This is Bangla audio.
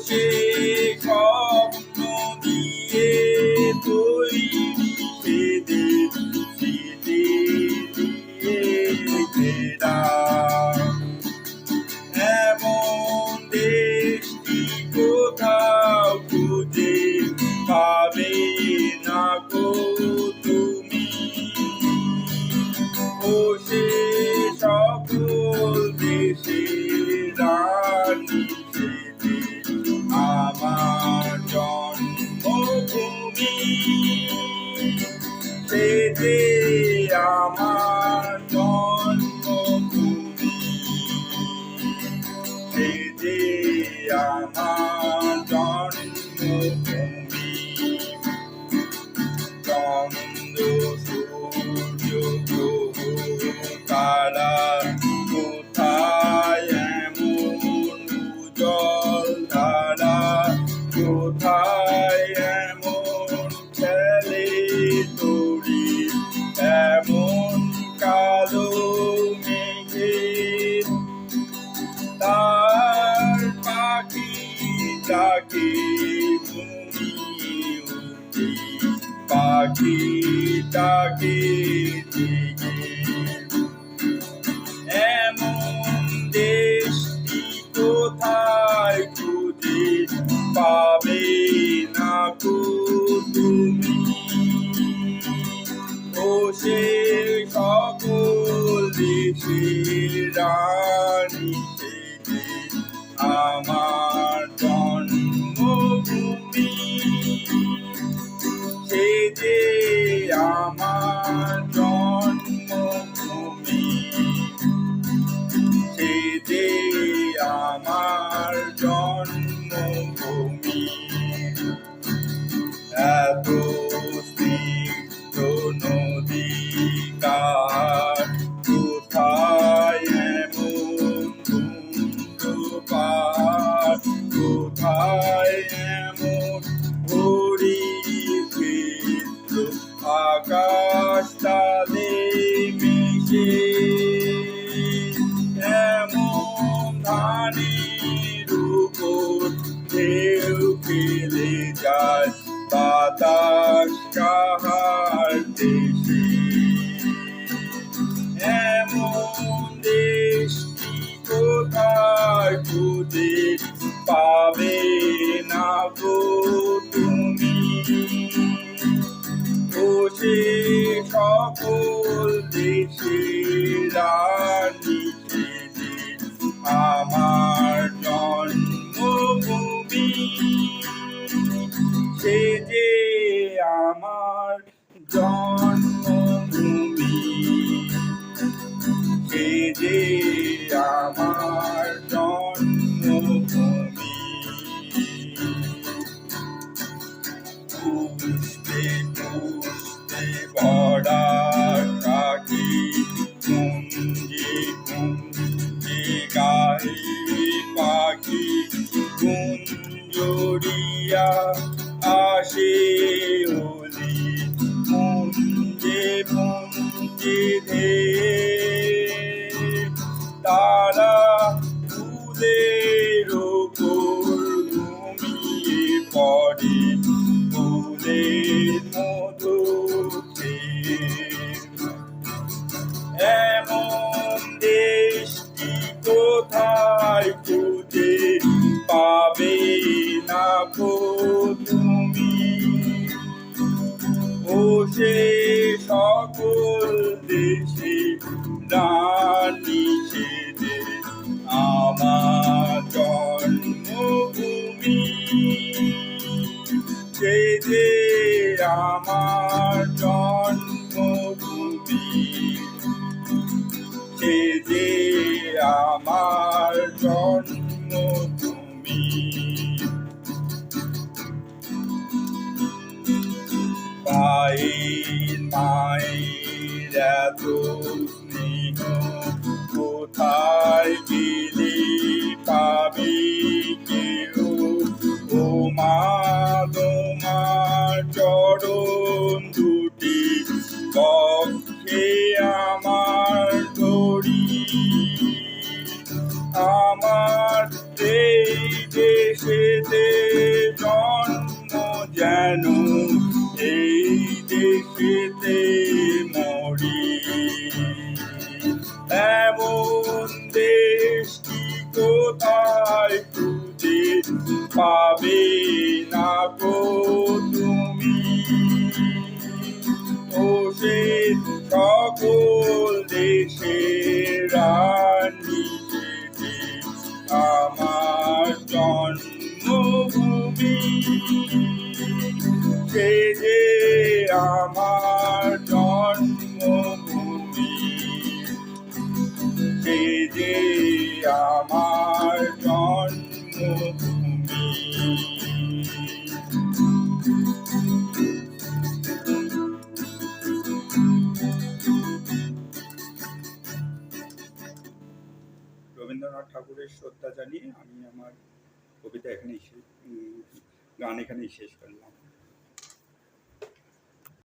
সে স্বপ্ন দিয়ে তৈরি সেদে স্মৃতি দিয়ে ঘেরা এমন দেশটি কোথাও খুঁজে পাবে না গো তুমি। ও সে সকল দেশের রানী সেদে আমার জন্মভূমি, সেদে আমার জন্মভূমি, সেদে আমার জন্মভূমি। চন্দ্র সূর্য গ্রহ তারা কোথায় এমন উজ্জ্বল ধারা, কোথায় এমন খেলে তরি, এমন কালো মেঘের তার পাখি ডাকে ঘুমিয়ে উঠে, পাখি ডাকে জেগে। এমন দেশটি কোথায় খুঁজে পাবে না গো তুমি। ও সে সকল দেশের রানী সেদে আমার জন্মভূমি, সেদে আমার জন্মভূমি, সেদে আমার জন্মভূমি। এত স্নিগ্ধ নদী কার, কোথায় এমন ধুমপার, কোথায় এমন পরিচিত আকাশ তালে মিশে, এমন ধানের উপর ঢেউ খেলে যায় বাতাস কাহার দেশে। এমন দেশটি কোথায় খুঁজে পাবে না গো তুমি। ও সে সকল দেশের রানী সেদে আমার জন্মভূমি, সেদে আমার জন্মভূমি, সেদে আমার জন্মভূমি। পুষ্পে পুষ্পে ভরা সাথী, কুঞ্জে কুঞ্জে গাহে পাখি, কুঞ্জরিয়া আসে ওলি, পুঞ্জে পুঞ্জে ধেয়ে তারা ফুলের ওপর ঘুমিয়ে পড়ে, ফুলের মধু খেয়ে। এমন দেশটি কোথায় খুঁজে পাবে না গো তুমি। ও সে সকল দেশে রানী সেদে আমার জন্মভূমি, সেদে আমার জন্মভূমি, সেদে আমার জন্মভূমি। পায়ের মায়ের এত স্নেহ কোথায় গেলে পাবে কেউ, ও মা তোমার চরণ দুটি বক্ষে আমার ধরি। আমার এই দেশে পাবে না গো তুমি। ও সে সকল দেশের রানী, যে আমার জন্মভূমি, সে যে আমার জন্মভূমি, সে যে আমার জন্মভূমি। রবীন্দ্রনাথ ঠাকুরের শ্রদ্ধা জানিয়ে আমি আমার কবিতা গান এখানেই শেষ করলাম।